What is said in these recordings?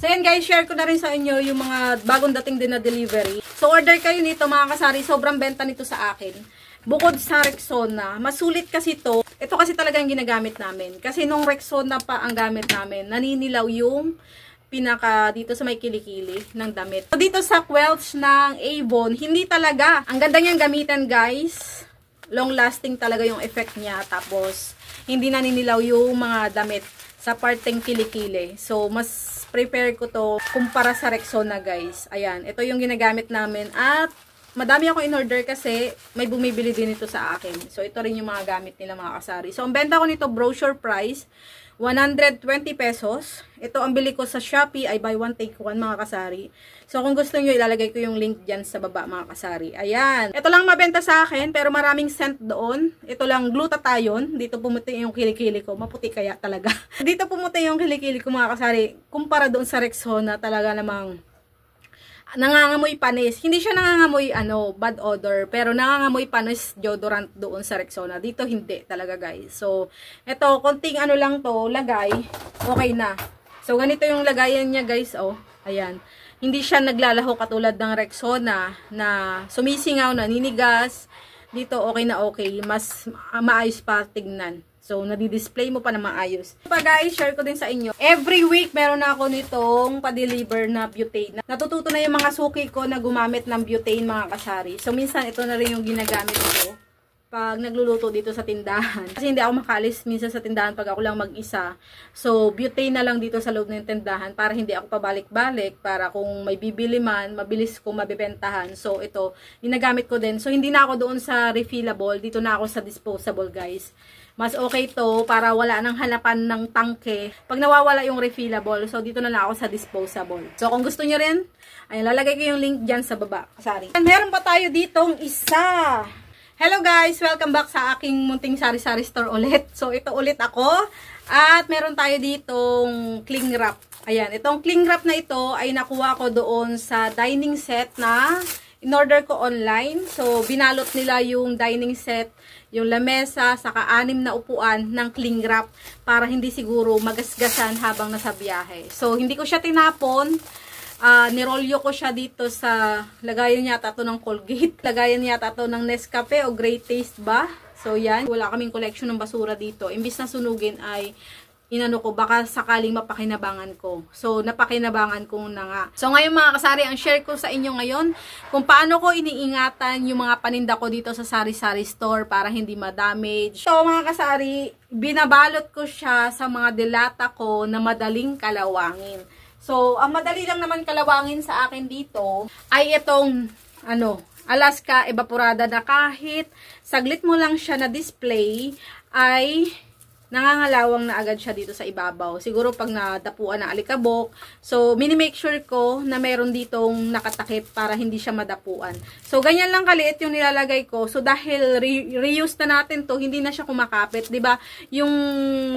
So yan guys, share ko na rin sa inyo yung mga bagong dating din na delivery. So order kayo nito mga kasari, sobrang benta nito sa akin. Bukod sa Rexona, masulit kasi to. Ito kasi talaga yung ginagamit namin. Kasi nung Rexona pa ang gamit namin, naninilaw yung pinaka dito sa may kilikili ng damit. So dito sa Quelch ng Avon, hindi talaga. Ang ganda niyang gamitan guys. Long lasting talaga yung effect niya. Tapos hindi naninilaw yung mga damit sa parteng kilikili. So mas prepare ko to kumpara sa Rexona guys. Ayan, ito yung ginagamit namin at madami ako in-order kasi may bumibili din ito sa akin. So, ito rin yung mga gamit nila mga kasari. So, ang benta ko nito, brochure price, 120 pesos. Ito, ang bili ko sa Shopee ay buy one take one mga kasari. So, kung gusto nyo, ilalagay ko yung link dyan sa baba mga kasari. Ayan. Ito lang mabenta sa akin, pero maraming scent doon. Ito lang, glutathione. Dito pumuti yung kilikili ko. Maputi kaya talaga. Dito pumuti yung kilikili ko mga kasari. Kumpara doon sa Rexona, talaga namang nangangamoy panis. Hindi siya nangangamoy bad odor, pero nangangamoy panis deodorant doon sa Rexona. Dito hindi talaga guys. So, ito konting lang to, lagay, okay na. So, ganito yung lagayan niya guys, oh. Ayan. Hindi siya naglalaho katulad ng Rexona na sumisingaw, naninigas. Dito okay na okay, mas maayos pa tignan. So, nadi-display mo pa na maayos. Pa guys, share ko din sa inyo. Every week, meron na ako nitong pa-deliver na butane. Natututo na yung mga suki ko na gumamit ng butane mga kasari. So, minsan ito na rin yung ginagamit ko pag nagluluto dito sa tindahan. Kasi hindi ako makalis minsan sa tindahan pag ako lang mag-isa. So, butane na lang dito sa loob ng tindahan para hindi ako pabalik-balik. Para kung may bibili man, mabilis kong mabibentahan. So, ito, ginagamit ko din. So, hindi na ako doon sa refillable. Dito na ako sa disposable guys. Mas okay to para wala nang hanapan ng tangke. Pag nawawala yung refillable, so dito na lang ako sa disposable. So kung gusto niyo rin, ayun, lalagay ko yung link dyan sa baba. Kasari. Meron pa tayo ditong isa. Hello guys! Welcome back sa aking munting sari-sari store ulit. So ito ulit ako. At meron tayo ditong cling wrap. Ayan, itong cling wrap na ito ay nakuha ko doon sa dining set na in-order ko online. So binalot nila yung dining set, yung lamesa, saka 6 na upuan ng cling wrap para hindi siguro magasgasan habang nasa biyahe. So, hindi ko siya tinapon. Nirolyo ko siya dito sa lagayan yata to ng Colgate. Lagayan yata to ng Nescafe o Great Taste ba? So, yan. Wala kaming collection ng basura dito. Imbis na sunugin ay inano ko, baka sakaling mapakinabangan ko. So, napakinabangan ko na nga. So, ngayon mga kasari, ang share ko sa inyo ngayon, kung paano ko iniingatan yung mga paninda ko dito sa sari-sari store para hindi ma-damage. So, mga kasari, binabalot ko siya sa mga dilata ko na madaling kalawangin. So, ang madali lang naman kalawangin sa akin dito ay itong, Alaska Evaporada na kahit saglit mo lang siya na display ay nangangalawang na agad siya dito sa ibabaw. Siguro pag nadapuan na alikabok. So, mini-make sure ko na meron ditong nakatakip para hindi siya madapuan. So, ganyan lang kaliit yung nilalagay ko. So, dahil reuse na natin to, hindi na siya kumakapit. 'Di ba? Yung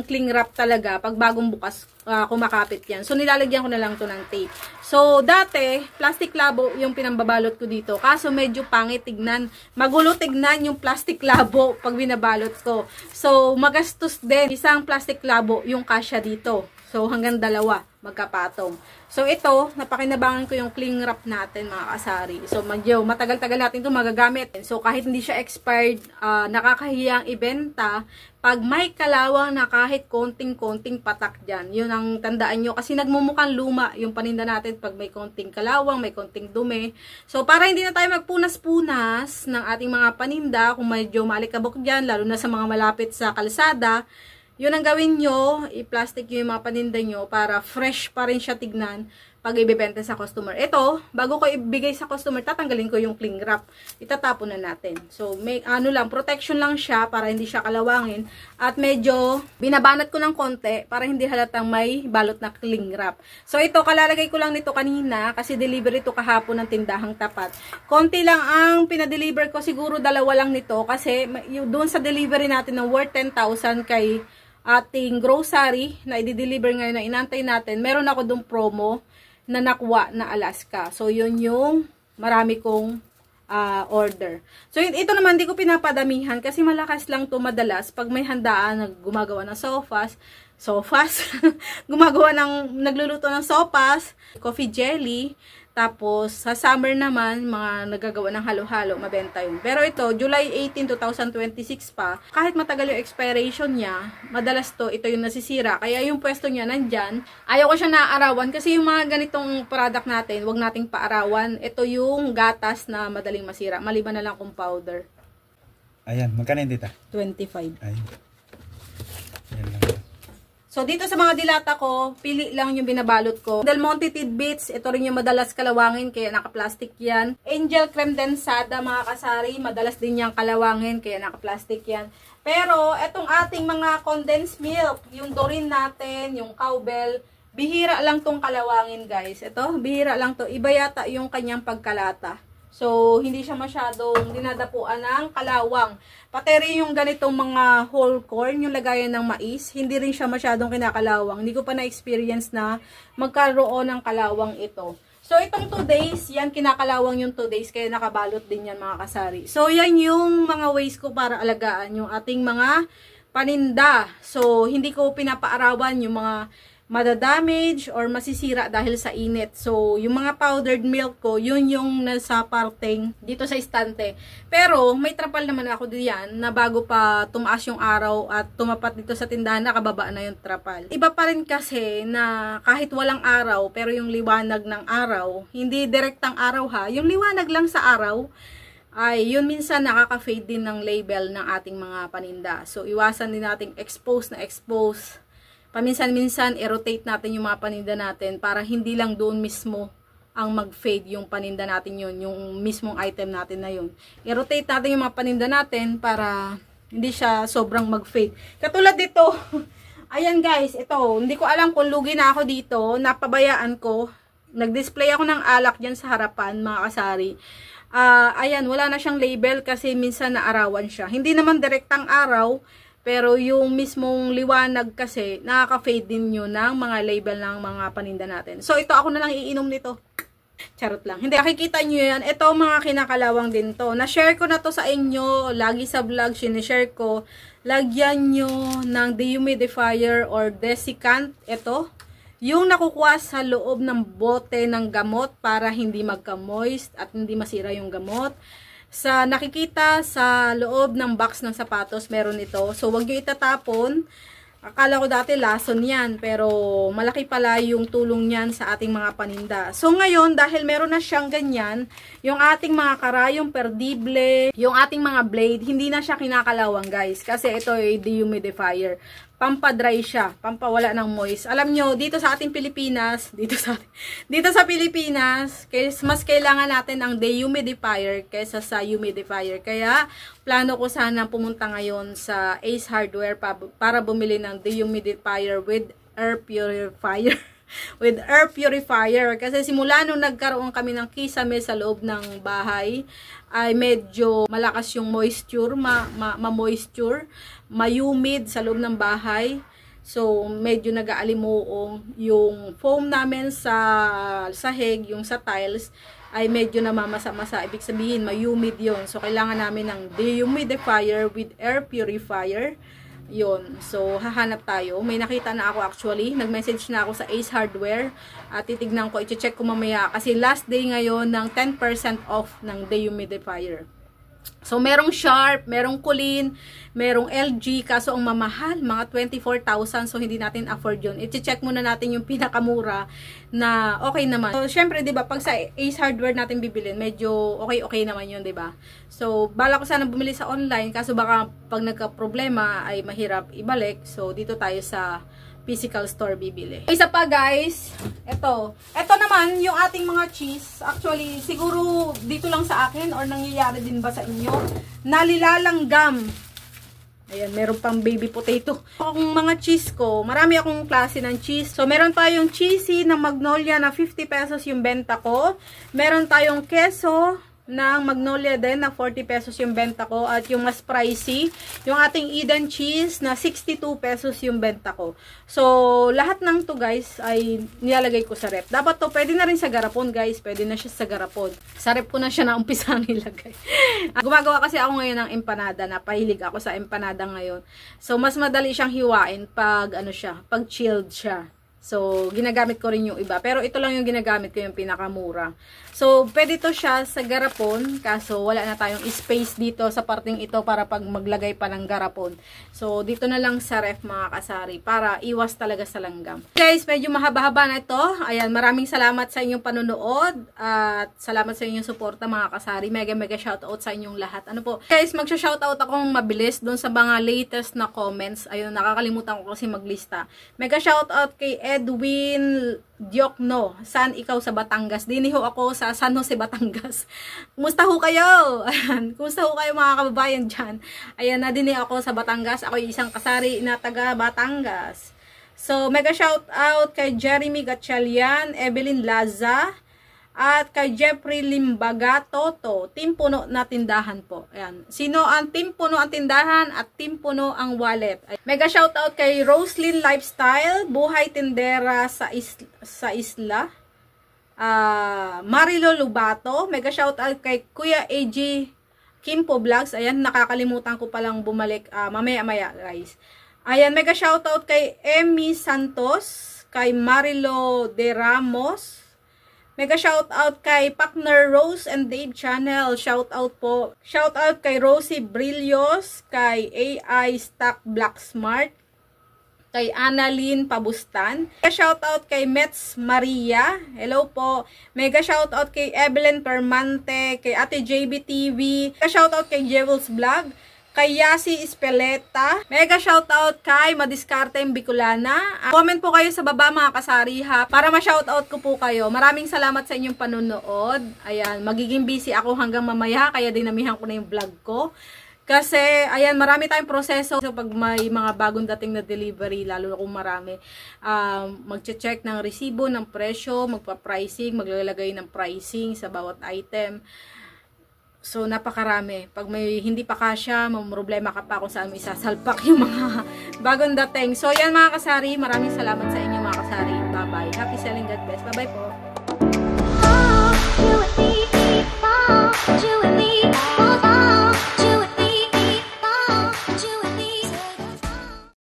cling wrap talaga, pag bagong bukas, kumakapit yan. So, nilalagyan ko na lang to ng tape. So, dati, plastic labo yung pinambabalot ko dito. Kaso, medyo pangit tignan. Magulo tignan yung plastic labo pag binabalot ko. So, magastos din. Isang plastic labo yung kasya dito. So, hanggang 2 magkapatong. So, ito, napakinabangan ko yung cling wrap natin, mga kasari. So, medyo matagal-tagal natin ito magagamit. So, kahit hindi siya expired, nakakahiyang ibenta pag may kalawang na kahit konting-konting patak dyan. Yun ang tandaan nyo. Kasi nagmumukhang luma yung paninda natin pag may konting kalawang, may konting dumi. So, para hindi na tayo magpunas-punas ng ating mga paninda, kung medyo malikabok dyan, lalo na sa mga malapit sa kalsada, yun ang gawin nyo, i-plastic nyo yung mga paninda nyo para fresh pa rin siya tignan pag ibibenta sa customer. Ito, bago ko ibigay sa customer, tatanggalin ko yung cling wrap. Itatapon na natin. So, may protection lang siya para hindi siya kalawangin. At medyo binabanat ko ng konti para hindi halatang may balot na cling wrap. So, ito, kalalagay ko lang nito kanina kasi delivery ito kahapon ng tindahang tapat. Konti lang ang pinadeliver ko, siguro 2 lang nito kasi doon sa delivery natin ng worth 10,000 kay ating grocery na i-deliver ngayon na inantay natin, meron ako doon promo na nakuha na Alaska. So, yun yung marami kong order. So, ito naman, di ko pinapadamihan kasi malakas lang to madalas pag may handaan na gumagawa ng sofas. sopas. Nagluluto ng sopas, coffee jelly. Tapos, sa summer naman, mga nagagawa ng halo-halo, mabenta yun. Pero ito, July 18, 2026 pa, kahit matagal yung expiration niya, madalas ito yung nasisira. Kaya yung pwesto niya nandyan, ayaw ko siya naaarawan kasi yung mga ganitong product natin, wag nating paarawan. Ito yung gatas na madaling masira, maliban na lang kung powder. Ayan, magkano yun dito? 25. Ayan. Ayan lang. So, dito sa mga dilata ko, pili lang yung binabalot ko. Del Monte Tidbits, ito rin yung madalas kalawangin, kaya naka-plastic yan. Angel Creme Densada, mga kasari, madalas din yung kalawangin, kaya naka-plastic yan. Pero, etong ating mga condensed milk, yung Dorin natin, yung Cowbell, bihira lang tong kalawangin, guys. Ito, bihira lang to. Iba yata yung kanyang pagkalata. So, hindi siya masyadong dinadapuan ng kalawang. Pati rin yung ganitong mga whole corn, yung lagayan ng mais, hindi rin siya masyadong kinakalawang. Hindi ko pa na-experience na magkaroon ng kalawang ito. So, itong 2 days, yan kinakalawang yung 2 days, kaya nakabalot din yan mga kasari. So, yan yung mga ways ko para alagaan yung ating mga paninda. So, hindi ko pinapaarawan yung mga madadamage or masisira dahil sa init. So, yung mga powdered milk ko, yun yung nasa parteng dito sa istante. Pero, may trapal naman ako diyan na bago pa tumaas yung araw at tumapat dito sa tindahan, nakababa na yung trapal. Iba pa rin kasi na kahit walang araw, pero yung liwanag ng araw, hindi direktang araw ha, yung liwanag lang sa araw, ay yun minsan nakaka-fade din ng label ng ating mga paninda. So, iwasan din nating expose. Paminsan-minsan, i-rotate natin yung mga paninda natin para hindi lang doon mismo ang mag-fade yung paninda natin yun, yung mismong item natin na yun. I-rotate natin yung mga paninda natin para hindi siya sobrang mag-fade. Katulad dito, ayan guys, ito, hindi ko alam kung lugi na ako dito, napabayaan ko. Nag-display ako ng alak dyan sa harapan, mga kasari. Ayan, wala na siyang label kasi minsan naarawan siya. Hindi naman direktang araw, pero yung mismong liwanag kasi, nakaka-fade din yun ng mga label ng mga paninda natin. So, ito ako na lang iinom nito. Charot lang. Hindi, nakikita nyo yan. Ito mga kinakalawang din to. Na-share ko na to sa inyo. Lagi sa vlog, sinishare ko. Lagyan nyo ng dehumidifier or desiccant. Ito. Yung nakukuha sa loob ng bote ng gamot para hindi magka-moist at hindi masira yung gamot. Sa nakikita sa loob ng box ng sapatos, meron ito. So, wag nyo itatapon. Akala ko dati lason yan, pero malaki pala yung tulong niyan sa ating mga paninda. So, ngayon, dahil meron na siyang ganyan, yung ating mga karayong perdible, yung ating mga blade, hindi na siya kinakalawang, guys. Kasi ito ay dehumidifier. Pampa-dry siya, pampawala ng moist. Alam nyo, dito sa ating Pilipinas, dito sa Pilipinas, mas kailangan natin ang dehumidifier kaysa sa humidifier. Kaya, plano ko sana pumunta ngayon sa Ace Hardware para bumili ng dehumidifier with air purifier. With air purifier. Kasi simula nung nagkaroon kami ng kisame sa loob ng bahay, ay medyo malakas yung moisture, ma-moisture, ma-humid sa loob ng bahay. So, medyo nag-aalimuong yung foam namin sa sahig, yung sa tiles, ay medyo namamasa-masa. Ibig sabihin, ma-humid yun. So, kailangan namin ng dehumidifier with air purifier. Yun. So, hahanap tayo. May nakita na ako actually. Nag-message na ako sa Ace Hardware. At titignan ko, i-check ko mamaya. Kasi last day ngayon ng 10% off ng dehumidifier. So, merong Sharp, merong Kulin, merong LG, kaso ang mamahal, mga 24,000. So, hindi natin afford yun. I-check muna natin yung pinakamura na okay naman. So, syempre, diba, pag sa Ace Hardware natin bibilin, medyo okay naman yun, diba? So, bala ko sana bumili sa online, kaso baka pag nagka-problema ay mahirap ibalik. So, dito tayo sa physical store bibili. Isa pa guys, ito naman yung ating mga cheese. Actually, siguro dito lang sa akin or nangyayari din ba sa inyo, nalilalanggam. Ayan, meron pang baby potato. Ang mga cheese ko, marami akong klase ng cheese. So, meron tayong cheesy ng Magnolia na 50 pesos yung benta ko. Meron tayong keso ng Magnolia din na 40 pesos yung benta ko. At yung mas pricey, yung ating Eden cheese na 62 pesos yung benta ko. So, lahat ng to guys ay nilalagay ko sa rep. Dapat to, pwede na rin sa garapon guys. Pwede na siya sa garapon. Sa rep ko na siya na umpisang ilagay. Gumagawa kasi ako ngayon ng empanada. Napahilig ako sa empanada ngayon. So, mas madali siyang hiwain pag ano siya, pag chilled siya. So, ginagamit ko rin yung iba. Pero ito lang yung ginagamit ko, yung pinakamura. So, pwede to siya sa garapon. Kaso, wala na tayong space dito sa parting ito para pag maglagay pa ng garapon. So, dito na lang sa ref mga kasari para iwas talaga sa langgam. Guys, medyo mahaba-haba na ito. Ayan, maraming salamat sa inyong panonood. At salamat sa inyong suporta mga kasari. Mega shoutout sa inyong lahat. Ano po? Guys, magsha-shoutout akong mabilis doon sa mga latest na comments. Ayun, nakakalimutan ko kasi maglista. Mega shoutout kay Edwin Diokno, saan ikaw sa Batangas? Diniho ako sa San Jose, Batangas. Kumusta ho kayo? Ayan. Kumusta ho kayo mga kababayan dyan? Ayan, nadini ako sa Batangas. Ako yung isang kasari na taga Batangas. So, mega shout out kay Jeremy Gatchalian, Evelyn Laza, at kay Jeffrey Limbaga Toto, Team Puno na tindahan po. Ayan. Sino ang Team Puno ang tindahan at Team Puno ang wallet? Mega shoutout kay Roslyn Lifestyle, buhay tindera sa isla. Marilo Lubato. Mega shoutout kay Kuya AG Kimpo Vlogs. Ayan, nakakalimutan ko palang bumalik mamaya-maya guys. Ayan, mega shoutout kay Emmy Santos, kay Marilo De Ramos. Mega shoutout kay Partner Rose and Dave Channel. Shoutout po. Shoutout kay Rosie Brillos, kay AI Stock Black Smart, kay Annalyn Pabustan. Mega shoutout kay Mets Maria. Hello po. Mega shoutout kay Evelyn Permante, kay Ate JB TV. Mega shoutout kay Jewels Vlog, kay Yasi Espeleta. Mega shoutout kay Madiskarte Bicolana. Comment po kayo sa baba mga kasari ha, para ma-shoutout ko po kayo. Maraming salamat sa inyong panunood. Ayan, magiging busy ako hanggang mamaya, kaya dinamihan ko na yung vlog ko. Kasi, ayan, marami tayong proseso. So, pag may mga bagong dating na delivery, lalo na kung marami, magche-check ng resibo, ng presyo, magpa-pricing, maglalagay ng pricing sa bawat item. So, napakarami. Pag may hindi pa kasya, may problema ka pa kung saan mo isasalpak yung mga bagong dating. So, yan mga kasari. Maraming salamat sa inyo mga kasari. Bye-bye. Happy selling. God bless. Bye-bye po.